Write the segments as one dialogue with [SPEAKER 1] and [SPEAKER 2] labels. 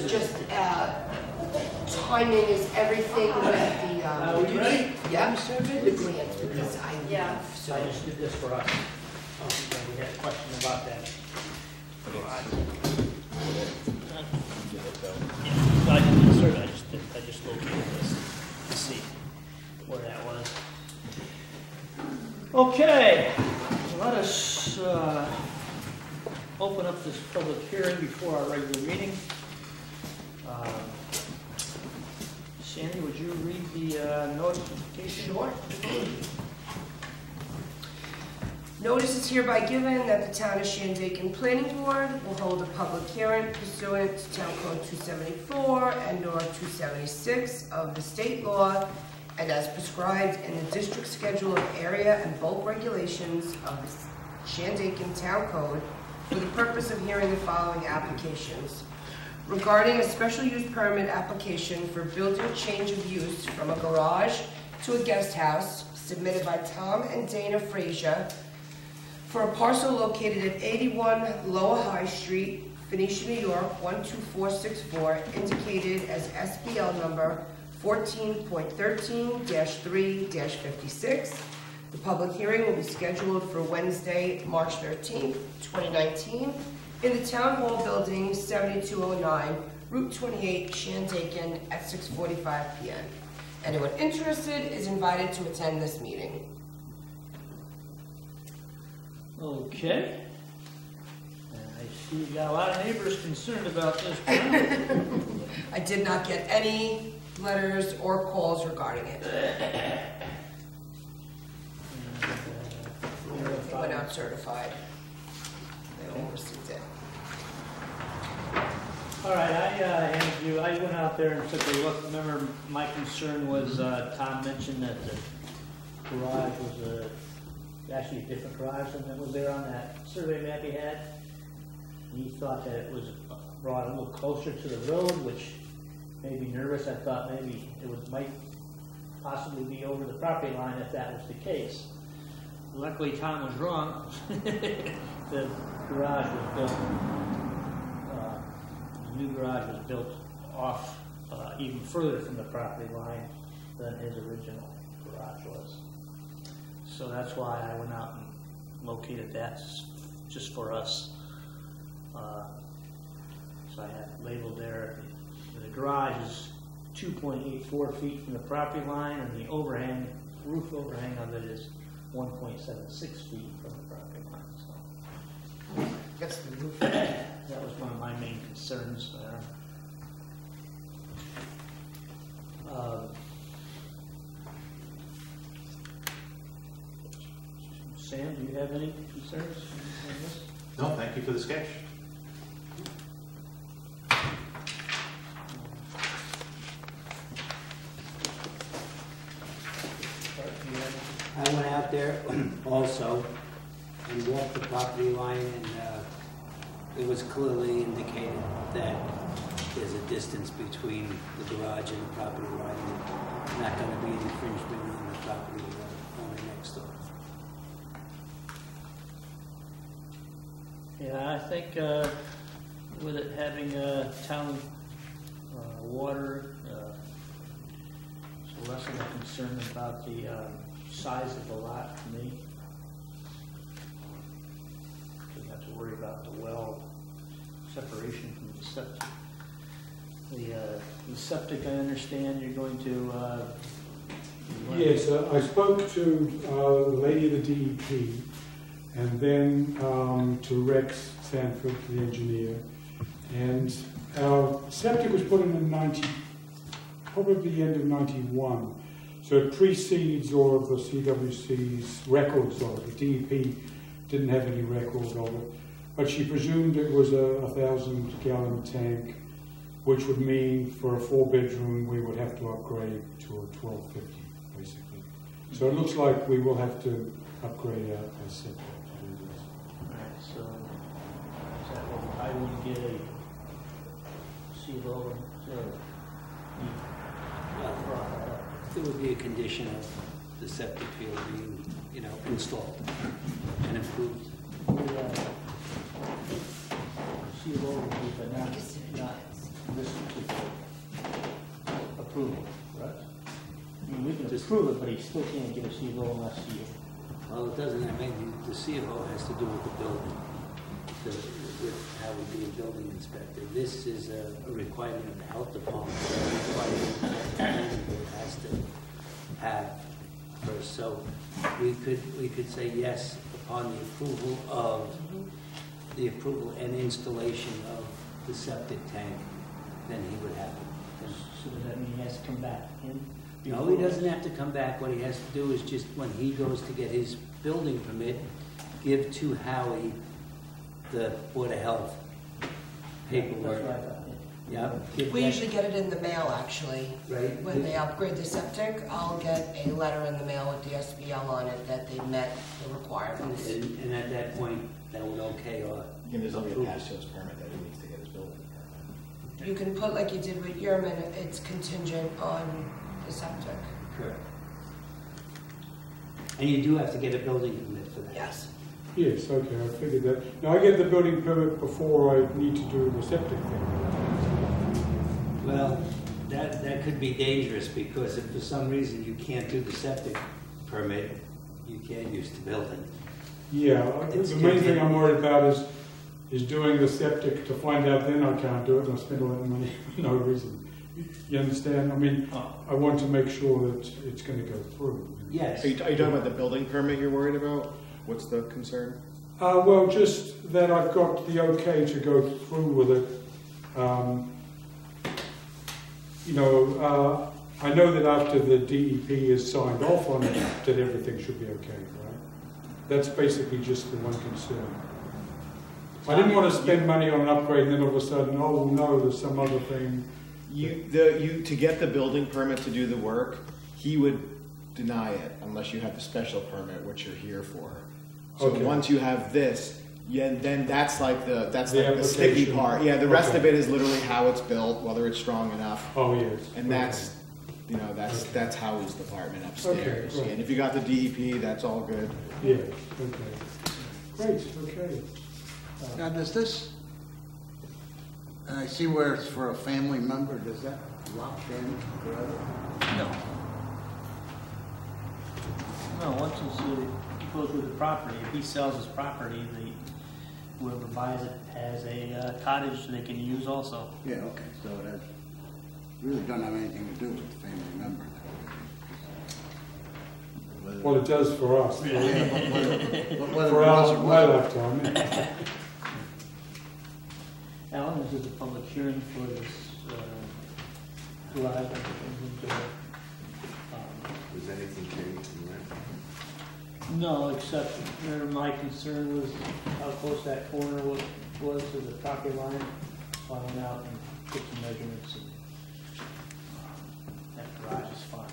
[SPEAKER 1] just, timing is everything with the,
[SPEAKER 2] Are we ready?
[SPEAKER 1] yeah, the grant, because I
[SPEAKER 3] Yeah.
[SPEAKER 1] leave,
[SPEAKER 2] So I just did this for us. Oh, yeah, we had a question about that. Yeah, so I did the survey, I just located this to see where that was. Okay, let us open up this public hearing before our regular meeting. Sandy, would you read the notification?
[SPEAKER 1] Sure. Notice is hereby given that the Town of Shandaken Planning Board will hold a public hearing pursuant to Town Code 274 and/or 276 of the state law and as prescribed in the District Schedule of Area and Bulk Regulations of the Shandaken Town Code for the purpose of hearing the following applications. Regarding a special use permit application for building change of use from a garage to a guest house submitted by Tom and Dana Frazier for a parcel located at 81 Lower High Street, Phoenicia, New York, 12464, indicated as SBL number 14.13-3-56. The public hearing will be scheduled for Wednesday, March 13th, 2019, in the Town Hall Building, 7209, Route 28, Shandaken, at 6:45 p.m. Anyone interested is invited to attend this meeting.
[SPEAKER 2] Okay. I see you got a lot of neighbors concerned about this.
[SPEAKER 1] I did not get any letters or calls regarding it. They went out certified. They all received it.
[SPEAKER 2] All right, I went out there and took a look. Remember, my concern was, Tom mentioned that the garage was actually a different garage than that was there on that survey map he had. He thought that it was brought a little closer to the road, which made me nervous. I thought maybe it might possibly be over the property line if that was the case. Luckily, Tom was wrong. The garage was built, the new garage was built off even further from the property line than his original garage was. So that's why I went out and located that just for us. So I have labeled there, the garage is 2.84 feet from the property line, and the overhang, roof overhang of it is 1.76 feet from the property line. So
[SPEAKER 1] That's the roof.
[SPEAKER 2] that was one of my main concerns there. Sam, do you have any concerns on this?
[SPEAKER 4] No, thank you for the sketch.
[SPEAKER 5] I went out there also and walked the property line, and it was clearly indicated that there's a distance between the garage and the property line, and not going to be an infringement on the property owner next door.
[SPEAKER 2] Yeah, I think with it having town water, it's less of a concern about the size of the lot for me. Don't have to worry about the well separation from the septic. The septic, I understand you're going to...
[SPEAKER 6] Yes, I spoke to the lady of the DEP, and then to Rex Sanford, the engineer. And our septic was put in probably the end of 91. So it precedes all of the CWC's records of it. The DEP didn't have any record of it. But she presumed it was a 1,000-gallon tank, which would mean for a 4-bedroom we would have to upgrade to a 1250, basically. So it looks like we will have to upgrade our septic to do this.
[SPEAKER 2] Alright, so is that what I would get a seal
[SPEAKER 5] There would be a condition of the septic field being, installed and improved.
[SPEAKER 2] seal over, but not this approve it, but he still can't get a CFO unless he,
[SPEAKER 5] Well, it doesn't have anything, the CFO has to do with the building, with how we be a building inspector. This is a requirement of the health department, a requirement that the planning board has to have first. So we could say yes upon the approval and installation of the septic tank, then he would have it.
[SPEAKER 2] so does that mean he has to come back in?
[SPEAKER 5] No, he doesn't have to come back. What he has to do is just, when he goes to get his building permit, give to Howie the Board of Health paperwork.
[SPEAKER 2] That's what I thought, yeah.
[SPEAKER 5] Yep. give
[SPEAKER 1] We
[SPEAKER 5] that-
[SPEAKER 1] usually get it in the mail, actually.
[SPEAKER 5] Right.
[SPEAKER 1] When they upgrade the septic, I'll get a letter in the mail with the SBL on it that they met the requirements.
[SPEAKER 5] And at that point, that would okay or
[SPEAKER 3] You can just only attach to his permit that he needs to get his building permit.
[SPEAKER 1] You can put, like you did with Yerman, it's contingent on the septic.
[SPEAKER 5] correct. And you do have to get a building permit for that.
[SPEAKER 1] Yes.
[SPEAKER 6] Yes, okay, I figured that. Now, I get the building permit before I need to do the septic thing.
[SPEAKER 5] Well, that could be dangerous, because if for some reason you can't do the septic permit, you can't use the building.
[SPEAKER 6] Yeah,
[SPEAKER 5] It's
[SPEAKER 6] the main thing
[SPEAKER 5] contingent.
[SPEAKER 6] I'm worried about is doing the septic to find out then I can't do it and I spend a lot of money for no reason. You understand? I mean, I want to make sure that it's going to go through.
[SPEAKER 5] Yes.
[SPEAKER 3] Are you talking about the building permit you're worried about? What's the concern?
[SPEAKER 6] Well, just that I've got the okay to go through with it. I know that after the DEP is signed off on it, that everything should be okay, right? That's basically just the one concern. I didn't want to spend money on an upgrade and then all of a sudden, oh no, there's some other thing.
[SPEAKER 3] To get the building permit to do the work, he would deny it unless you have the special permit, which you're here for. So
[SPEAKER 6] Okay.
[SPEAKER 3] once you have this, then that's like the sticky
[SPEAKER 6] application.
[SPEAKER 3] part. Yeah, the rest
[SPEAKER 6] Okay.
[SPEAKER 3] of it is literally how it's built, whether it's strong enough.
[SPEAKER 6] Oh, yes.
[SPEAKER 3] And that's that's Howie's department upstairs.
[SPEAKER 6] Okay, right.
[SPEAKER 3] And if you got the DEP, that's all good.
[SPEAKER 6] Yeah, okay. Great, okay.
[SPEAKER 4] Now, does this, and I see where it's for a family member, does that lock in forever?
[SPEAKER 2] No. No, once he goes with the property, if he sells his property, whoever buys it has a cottage they can use also.
[SPEAKER 4] Yeah, okay, so that really don't have anything to do with the family member. Whether-
[SPEAKER 6] Well, it does for us.
[SPEAKER 4] Yeah, but whether
[SPEAKER 6] For
[SPEAKER 4] it was or
[SPEAKER 6] my
[SPEAKER 4] wasn't.
[SPEAKER 6] lifetime. yeah.
[SPEAKER 2] Alan, this is a public hearing for this garage.
[SPEAKER 7] Does anything change from that?
[SPEAKER 2] No, except my concern was how close that corner was to the property line. So I went out and took some measurements, and that garage is fine.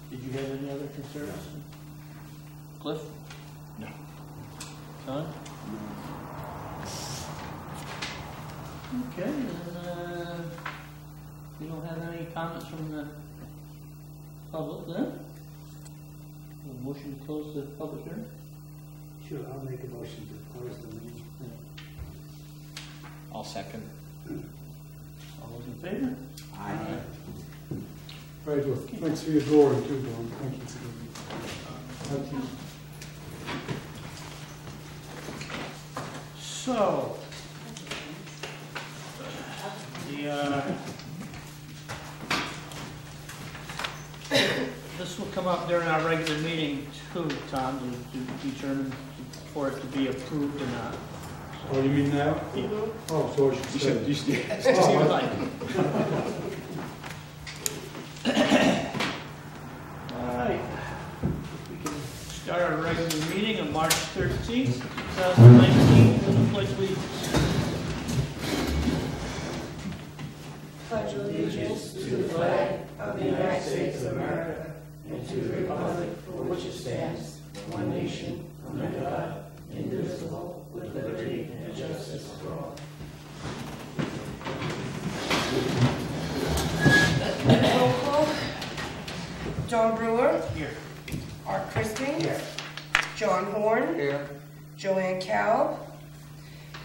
[SPEAKER 2] Did you have any other concerns? Cliff?
[SPEAKER 3] No.
[SPEAKER 2] John? Okay, then, we don't have any comments from the public then? A motion to close the public hearing?
[SPEAKER 5] Sure, I'll make a motion to close the meeting.
[SPEAKER 3] I'll second.
[SPEAKER 2] All those in favor?
[SPEAKER 5] Aye.
[SPEAKER 6] Right, well, thanks for your drawing too, Don. Thank you for doing that.
[SPEAKER 2] So, this will come up during our regular meeting too, Tom, to determine for it to be approved or not.
[SPEAKER 6] Oh, you mean now?
[SPEAKER 2] Yeah.
[SPEAKER 6] Oh, so I should
[SPEAKER 3] You
[SPEAKER 6] say.
[SPEAKER 3] should.
[SPEAKER 2] Seems like. All right. We can start our regular meeting on March 13th, 2019, with the pledge of allegiance.
[SPEAKER 1] Pledge allegiance to the flag of the United States of America and to the republic for which it stands, one nation, under God, indivisible, with liberty and justice for all. Roll call. John Brewer.
[SPEAKER 2] Here.
[SPEAKER 1] Art Christie. Here. John Horn.
[SPEAKER 4] Here.
[SPEAKER 1] Joanne Calb.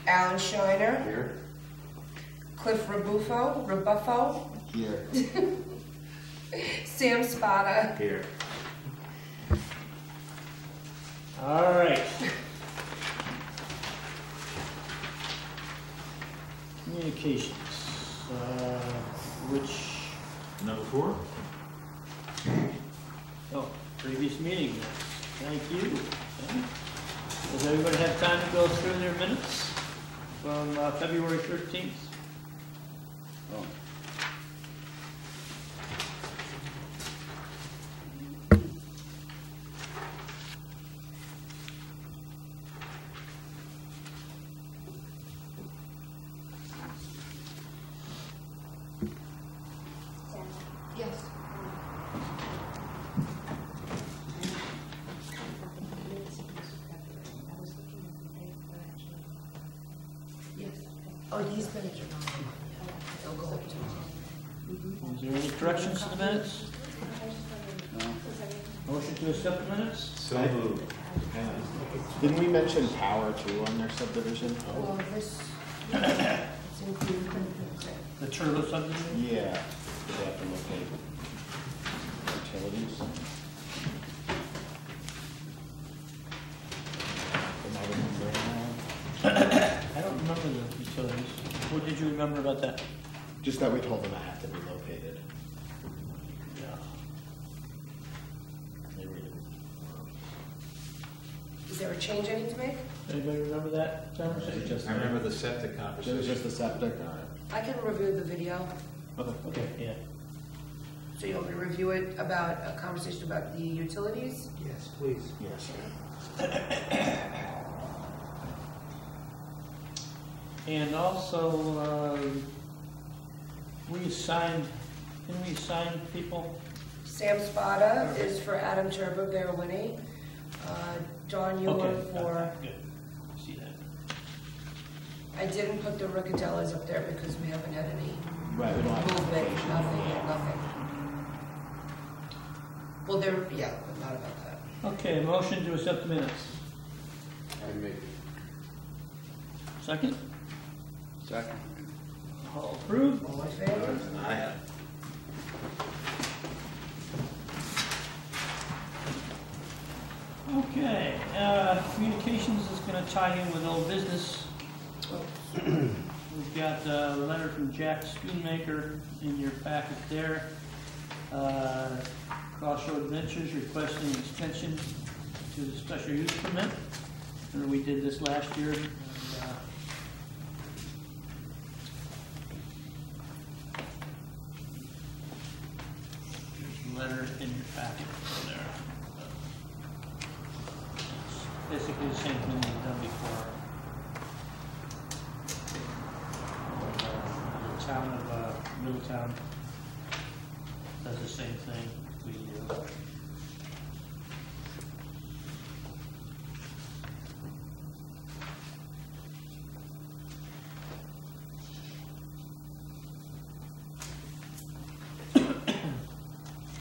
[SPEAKER 1] Alan Shiner,
[SPEAKER 7] Here?
[SPEAKER 1] Cliff Rebuffo,
[SPEAKER 3] Here.
[SPEAKER 1] Sam Spada.
[SPEAKER 7] Here.
[SPEAKER 2] All right. Communications, which,
[SPEAKER 7] Number 4?
[SPEAKER 2] oh, previous meeting minutes. Thank you. Okay. Does everybody have time to go through their minutes from February 13th?
[SPEAKER 4] Oh.
[SPEAKER 1] Yes. Yes. Oh, these minutes are not. They'll go up to.
[SPEAKER 2] Is there any corrections to the minutes? Motion to accept the minutes?
[SPEAKER 7] So moved.
[SPEAKER 3] Didn't we mention power too on their subdivision?
[SPEAKER 1] Well, this, it's included.
[SPEAKER 2] The Turbo subdivision?
[SPEAKER 3] Yeah. Do they have to locate utilities? Am I remembering
[SPEAKER 2] I don't remember the utilities. What did you remember about that?
[SPEAKER 3] that? Just that we told them it had to be located.
[SPEAKER 2] Yeah. Maybe.
[SPEAKER 1] Is there a change I need to make?
[SPEAKER 2] Anybody remember that conversation?
[SPEAKER 7] I remember the septic
[SPEAKER 3] It was
[SPEAKER 7] conversation.
[SPEAKER 3] just the septic, all right.
[SPEAKER 1] I can review the video.
[SPEAKER 2] Okay, yeah.
[SPEAKER 1] So you want me to review it about a conversation about the utilities?
[SPEAKER 5] Yes, please.
[SPEAKER 3] Yes.
[SPEAKER 2] And also, didn't we assign people?
[SPEAKER 1] Sam Spada is for Adam Turbo, Vera Winnie. John Ewer
[SPEAKER 2] Okay,
[SPEAKER 1] for,
[SPEAKER 2] good. See that.
[SPEAKER 1] I didn't put the Riccadellas up there because we haven't had any
[SPEAKER 3] Right, we don't have
[SPEAKER 1] movement,
[SPEAKER 3] application.
[SPEAKER 1] nothing. Well, there, yeah, but not about that.
[SPEAKER 2] Okay, motion to accept the minutes.
[SPEAKER 7] I make it.
[SPEAKER 2] Second?
[SPEAKER 4] Second.
[SPEAKER 2] All approved?
[SPEAKER 1] All in favor?
[SPEAKER 7] Aye.
[SPEAKER 2] Okay, communications is gonna tie in with old business. We've got a letter from Jack Schoonmaker in your packet there. Crossroad Ventures requesting extension to the special use permit. Remember we did this last year. And, there's a letter in your packet there. It's basically the same thing we've done before. The town of Middletown does the same thing we do.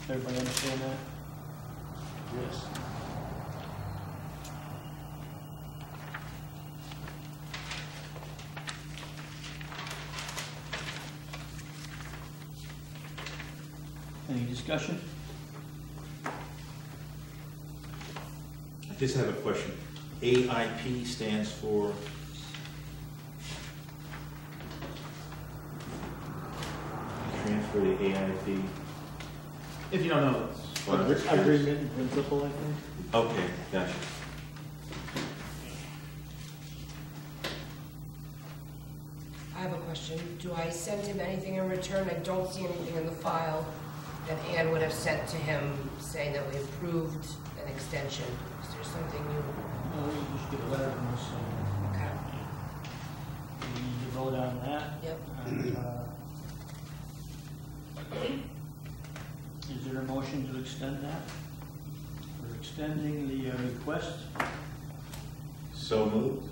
[SPEAKER 2] Everybody understand that?
[SPEAKER 7] Yes.
[SPEAKER 2] Any discussion?
[SPEAKER 8] I just have a question. AIP stands for? Transfer to AIP. If you don't know, it's fine.
[SPEAKER 3] Agreement in principle, I think.
[SPEAKER 8] Okay, gotcha.
[SPEAKER 1] I have a question. Do I send him anything in return? I don't see anything in the file that Ann would have sent to him saying that we approved an extension. Is there something you,
[SPEAKER 2] No, you just get a letter from us, so
[SPEAKER 1] okay,
[SPEAKER 2] we need to vote on that.
[SPEAKER 1] yep.
[SPEAKER 2] And, is there a motion to extend that? We're extending the request.
[SPEAKER 8] So moved.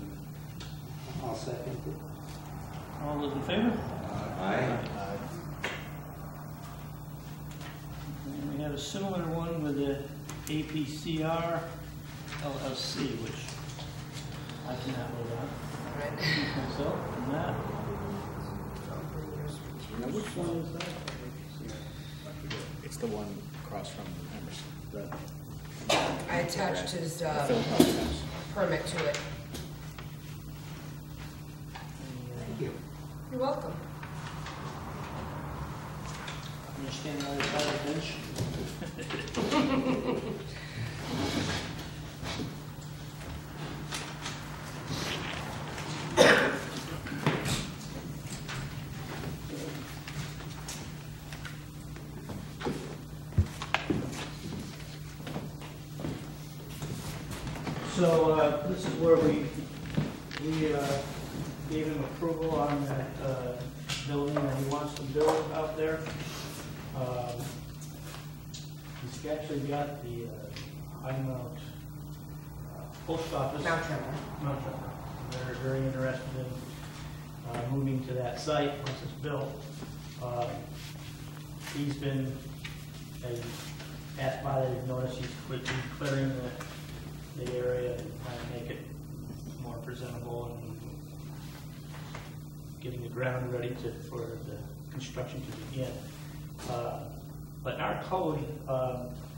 [SPEAKER 5] I'll second it.
[SPEAKER 2] All those in favor?
[SPEAKER 8] Aye.
[SPEAKER 2] And we have a similar one with the APCR LLC, which I cannot vote on
[SPEAKER 1] All right.
[SPEAKER 2] it myself, and that.
[SPEAKER 5] Now, which one is that?
[SPEAKER 3] It's the one across from Emerson.
[SPEAKER 1] I attached his
[SPEAKER 3] Phil Huff's house.
[SPEAKER 1] permit to it.
[SPEAKER 5] Thank you.
[SPEAKER 1] You're welcome.
[SPEAKER 2] You stand on the other side of the bench? So, this is where we gave him approval on that, building that he wants to build out there. He's actually got the, High Mount, post office.
[SPEAKER 1] Mount Tremor.
[SPEAKER 2] Mount Tremor. They're very interested in, moving to that site once it's built. He's been, as passed by, they've noticed he's clearing the area and trying to make it more presentable and getting the ground ready for the construction to begin. But in our code,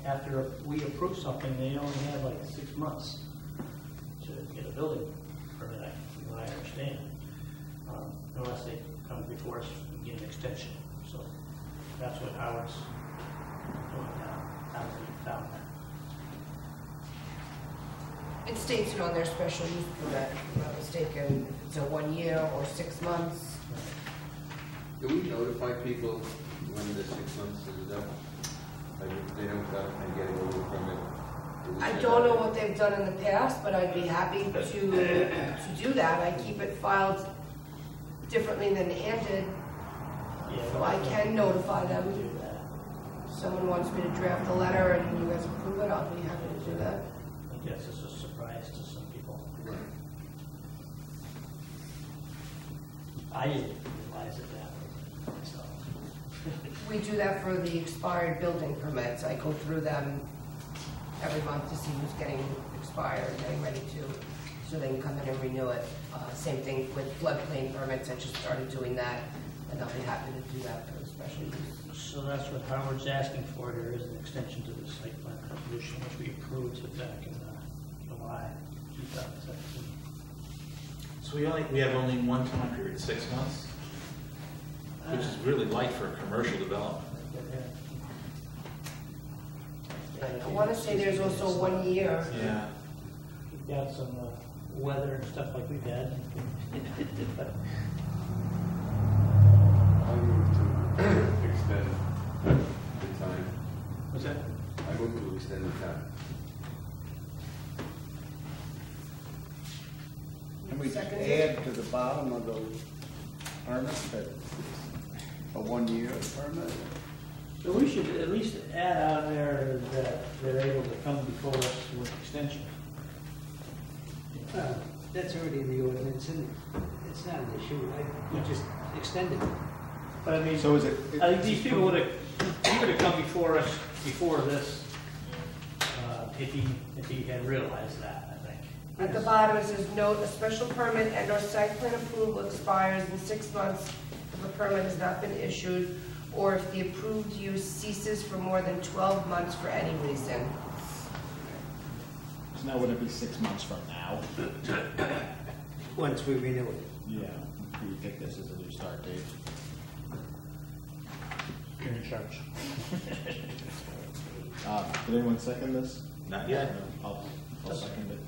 [SPEAKER 2] after we approve something, they only have like 6 months to get a building permit, from what I understand, unless they come before us and get an extension. So that's what Howard's doing now. Howard's found that.
[SPEAKER 1] It states it on their special use permit, if I'm not mistaken. It's a 1 year or 6 months.
[SPEAKER 7] Do we notify people when the 6 months is up? Like if they don't come and get a building permit? do we
[SPEAKER 1] I
[SPEAKER 7] send
[SPEAKER 1] don't know
[SPEAKER 7] out-
[SPEAKER 1] what they've done in the past, but I'd be happy to do that. I keep it filed differently than Ann did, so I can notify them.
[SPEAKER 2] Do that.
[SPEAKER 1] If someone wants me to draft a letter and you guys approve it, I'll be happy to do that.
[SPEAKER 2] I guess it's a surprise to some people.
[SPEAKER 7] Right.
[SPEAKER 2] I didn't realize it that way myself.
[SPEAKER 1] We do that for the expired building permits. I go through them every month to see who's getting expired, getting ready to, so they can come in and renew it. Same thing with floodplain permits. I just started doing that, and I'll be happy to do that for the special use.
[SPEAKER 2] So that's what Howard's asking for here, is an extension to the site plan resolution, which we approved back in July 2017.
[SPEAKER 8] So we have only one time period, 6 months, which is really light for a commercial development.
[SPEAKER 1] I want to say there's also 1 year.
[SPEAKER 8] Yeah.
[SPEAKER 2] We've got some weather and stuff like we've had.
[SPEAKER 7] I move to extend the time.
[SPEAKER 2] What's that?
[SPEAKER 7] I move to extend the time.
[SPEAKER 4] Can we just
[SPEAKER 1] Second it?
[SPEAKER 4] add to the bottom of the permit that a 1 year permit?
[SPEAKER 2] So we should at least add on there that they're able to come before us with extension.
[SPEAKER 5] That's already in the ordinance, and it's not an issue. We just extended it.
[SPEAKER 2] But I mean,
[SPEAKER 3] So is it?
[SPEAKER 2] I think these people would have come before us before this, if he had realized that, I think.
[SPEAKER 1] At the bottom, it says, note, a special permit and/or site plan approval expires in 6 months if a permit has not been issued, or if the approved use ceases for more than 12 months for any reason.
[SPEAKER 3] So now would it be 6 months from now?
[SPEAKER 5] Once we renew it.
[SPEAKER 3] Yeah. We would take this as a new start date.
[SPEAKER 2] You're in charge.
[SPEAKER 3] Did anyone second this?
[SPEAKER 8] Not yet.
[SPEAKER 3] No, I'll second it.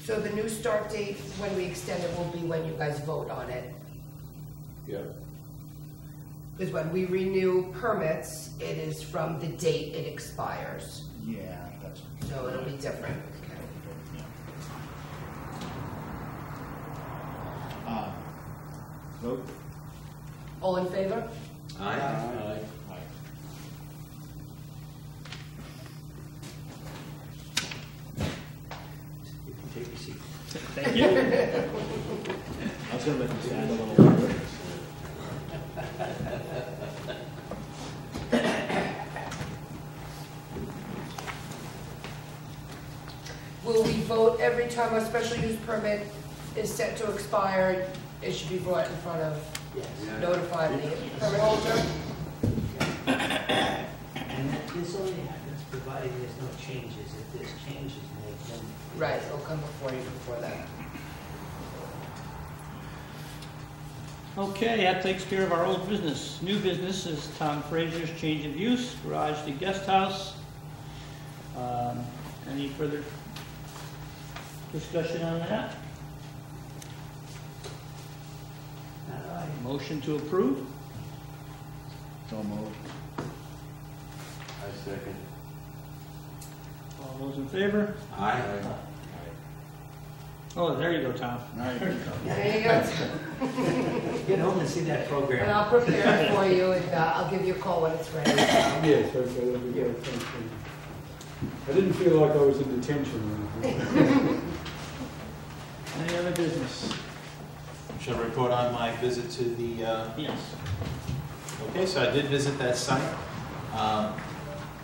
[SPEAKER 1] So the new start date, when we extend it, will be when you guys vote on it.
[SPEAKER 7] Yeah.
[SPEAKER 1] Because when we renew permits, it is from the date it expires.
[SPEAKER 3] Yeah, that's.
[SPEAKER 1] So it'll be different.
[SPEAKER 3] Vote?
[SPEAKER 1] All in favor?
[SPEAKER 7] Aye.
[SPEAKER 3] Aye.
[SPEAKER 5] You can take your seat.
[SPEAKER 2] Thank you.
[SPEAKER 3] I was gonna make him stand a little longer.
[SPEAKER 1] will we vote every time a special use permit is set to expire? It should be brought in front of,
[SPEAKER 5] Yes.
[SPEAKER 1] notify the permit holder?
[SPEAKER 5] And this only happens provided there's no changes. If there's changes made, then.
[SPEAKER 1] Right, it'll come before you before that.
[SPEAKER 2] Okay, that takes care of our old business. New business is Tom Frazier's change of use, garage to guest house. Any further discussion on that? Motion to approve?
[SPEAKER 3] So moved.
[SPEAKER 7] I second.
[SPEAKER 2] All those in favor?
[SPEAKER 8] Aye.
[SPEAKER 2] Oh, there you go, Tom.
[SPEAKER 3] All right, here we go.
[SPEAKER 1] There you go.
[SPEAKER 5] Get home and see that
[SPEAKER 1] And
[SPEAKER 5] program.
[SPEAKER 1] I'll prepare it for you, and I'll give you a call when it's ready.
[SPEAKER 6] Yes, okay, that'll be good, thank you. I didn't feel like I was in detention or anything.
[SPEAKER 2] Any other business?
[SPEAKER 8] Shall I report on my visit to the,
[SPEAKER 2] Yes.
[SPEAKER 8] okay, so I did visit that site.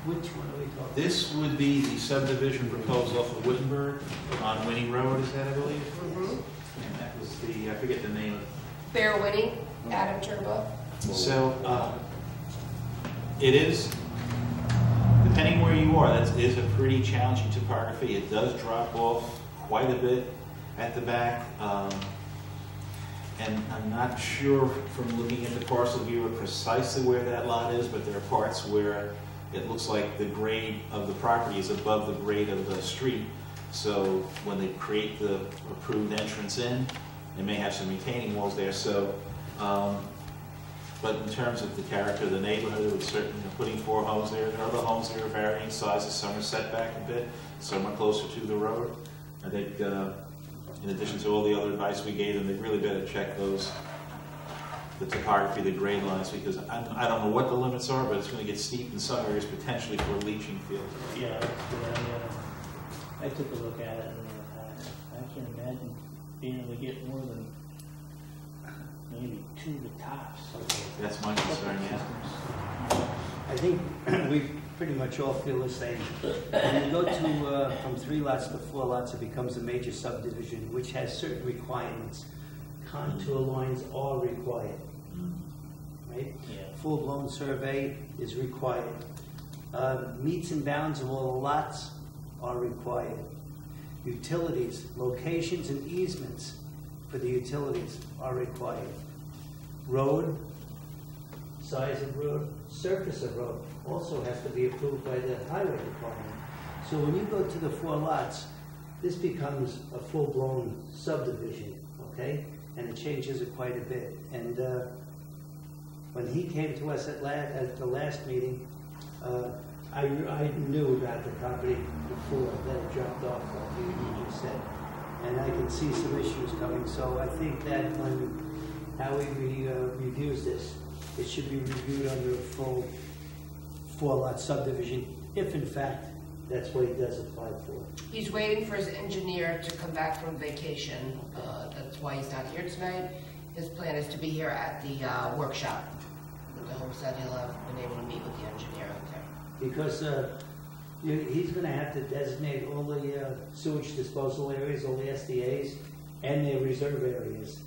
[SPEAKER 5] Which one are we talking?
[SPEAKER 8] This would be the subdivision proposed off of Wittenberg on Winnie Road, is that, I believe?
[SPEAKER 1] Mhm.
[SPEAKER 8] And that was the, I forget the name of it.
[SPEAKER 1] Fair Winnie, Adam Turbo.
[SPEAKER 8] So, it is, depending where you are, that is a pretty challenging topography. It does drop off quite a bit at the back. And I'm not sure from looking at the parcel viewer precisely where that lot is, but there are parts where it looks like the grade of the property is above the grade of the street. So when they create the approved entrance in, they may have some retaining walls there. So, but in terms of the character of the neighborhood, it would certainly, putting 4 homes there. There are other homes there of varying sizes. Some are set back a bit, some are closer to the road. I think, in addition to all the other advice we gave them, they really better check those, the topography, the grade lines, because I don't know what the limits are, but it's going to get steep in some areas, potentially for a leaching field.
[SPEAKER 2] Yeah, I took a look at it, and I can't imagine being able to get more than maybe 2 to the tops.
[SPEAKER 8] That's my concern, yeah.
[SPEAKER 5] I think we pretty much all feel the same. When you go to, from 3 lots to 4 lots, it becomes a major subdivision, which has certain requirements. Contour lines are required, right?
[SPEAKER 2] Yeah.
[SPEAKER 5] Full-blown survey is required. Meets and bounds of all the lots are required. Utilities, locations and easements for the utilities are required. Road, size of road, surface of road also has to be approved by the highway department. So when you go to the 4 lots, this becomes a full-blown subdivision, okay? And it changes it quite a bit. And when he came to us at the last meeting, I knew about the property before that it dropped off, like you just said. And I can see some issues coming, so I think that when Howie reviews this, it should be reviewed under a full 4-lot subdivision, if in fact that's what he does apply for.
[SPEAKER 1] He's waiting for his engineer to come back from vacation. That's why he's not here tonight. His plan is to be here at the workshop. The hope said he'll have been able to meet with the engineer out there.
[SPEAKER 5] Because he's going to have to designate all the sewage disposal areas, all the SDAs, and their reserve areas.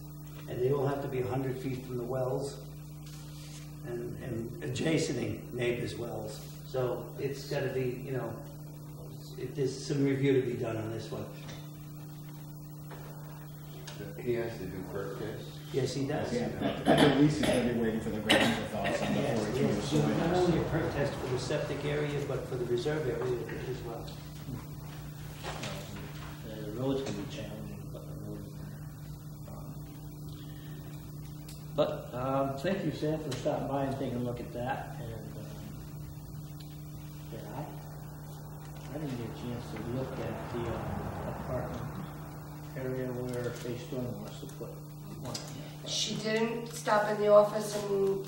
[SPEAKER 5] And they all have to be 100 feet from the wells and adjacenting neighbors' wells. So it's got to be, there's some review to be done on this one.
[SPEAKER 7] He has to do perk tests.
[SPEAKER 5] Yes, he does.
[SPEAKER 3] Yeah, at the least he's gonna be waiting for the ground to thaw some
[SPEAKER 5] Yes,
[SPEAKER 3] before he
[SPEAKER 5] yes.
[SPEAKER 3] throws the
[SPEAKER 5] Not
[SPEAKER 3] soil.
[SPEAKER 5] only a perk test for the septic area, but for the reserve area as well.
[SPEAKER 2] The roads can be challenging, but the road. But thank you, Sam, for stopping by and taking a look at that. And yeah, I didn't get a chance to look at the apartment area where Face Storm wants to put one.
[SPEAKER 1] She didn't stop in the office and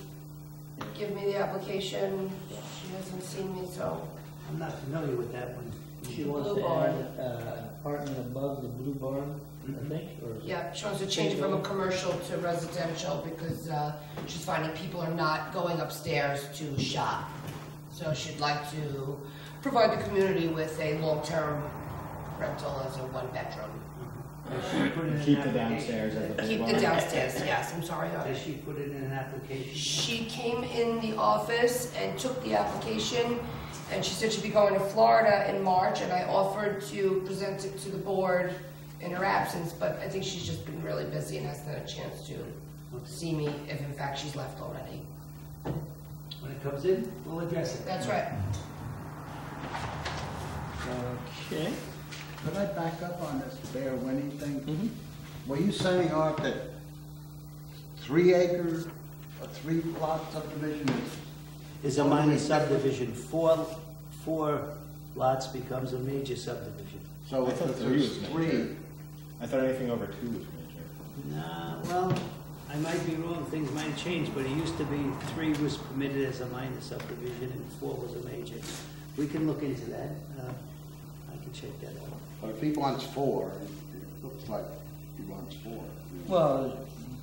[SPEAKER 1] give me the application. She hasn't seen me, so.
[SPEAKER 5] I'm not familiar with that one.
[SPEAKER 2] She wants
[SPEAKER 1] Blue
[SPEAKER 2] to
[SPEAKER 1] barn.
[SPEAKER 2] add an apartment above the Blue Barn, I think, or is it?
[SPEAKER 1] Yeah, she wants to change it from a commercial to residential because she's finding people are not going upstairs to shop. So she'd like to provide the community with a long-term rental as a one-bedroom.
[SPEAKER 2] Has she put it in an
[SPEAKER 3] Keep the
[SPEAKER 2] application?
[SPEAKER 3] downstairs as the big
[SPEAKER 1] Keep
[SPEAKER 3] one.
[SPEAKER 1] the downstairs, yes, I'm sorry.
[SPEAKER 5] Has she put it in an application?
[SPEAKER 1] She came in the office and took the application, and she said she'd be going to Florida in March, and I offered to present it to the board in her absence, but I think she's just been really busy and hasn't had a chance to see me, if in fact she's left already.
[SPEAKER 5] When it comes in, we'll address it.
[SPEAKER 1] That's right.
[SPEAKER 2] Okay.
[SPEAKER 4] Could I back up on this Bear Winnie thing?
[SPEAKER 2] Mhm.
[SPEAKER 4] Were you saying, Art, that 3 acre, a 3-lot subdivision
[SPEAKER 5] Is a minor subdivision, four lots becomes a major subdivision.
[SPEAKER 4] So
[SPEAKER 3] I
[SPEAKER 4] if
[SPEAKER 3] thought
[SPEAKER 4] there's
[SPEAKER 3] 3 was major.
[SPEAKER 4] 3,
[SPEAKER 3] I thought anything over 2 was major.
[SPEAKER 5] Nah, well, I might be wrong, things might change, but it used to be 3 was permitted as a minor subdivision and 4 was a major. We can look into that, I can check that out.
[SPEAKER 4] but if he wants 4, it looks like he wants 4.
[SPEAKER 2] Well,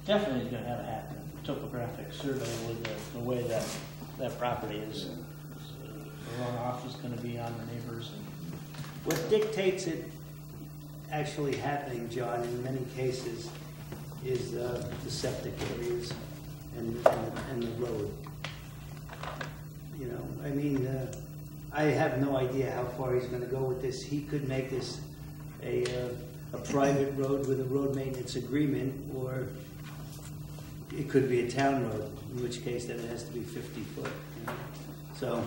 [SPEAKER 2] definitely gonna have to happen, topographic survey with the way that property is. The runoff is gonna be on the neighbors.
[SPEAKER 5] What dictates it actually happening, John, in many cases, is the septic areas and the road. You know, I mean, I have no idea how far he's gonna go with this. He could make this a private road with a road maintenance agreement, or it could be a town road, in which case then it has to be 50 foot. You know? So,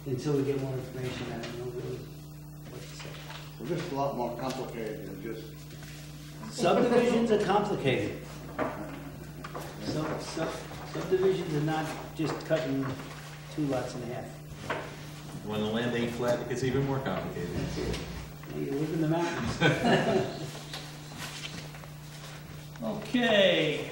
[SPEAKER 5] until we get more information, I don't know really what to say.
[SPEAKER 4] So this is a lot more complicated than just,
[SPEAKER 5] Subdivisions are complicated. Subdivisions are not just cutting 2 lots in half.
[SPEAKER 8] When the land ain't flat, it gets even more complicated.
[SPEAKER 5] You live in the mountains.
[SPEAKER 2] Okay,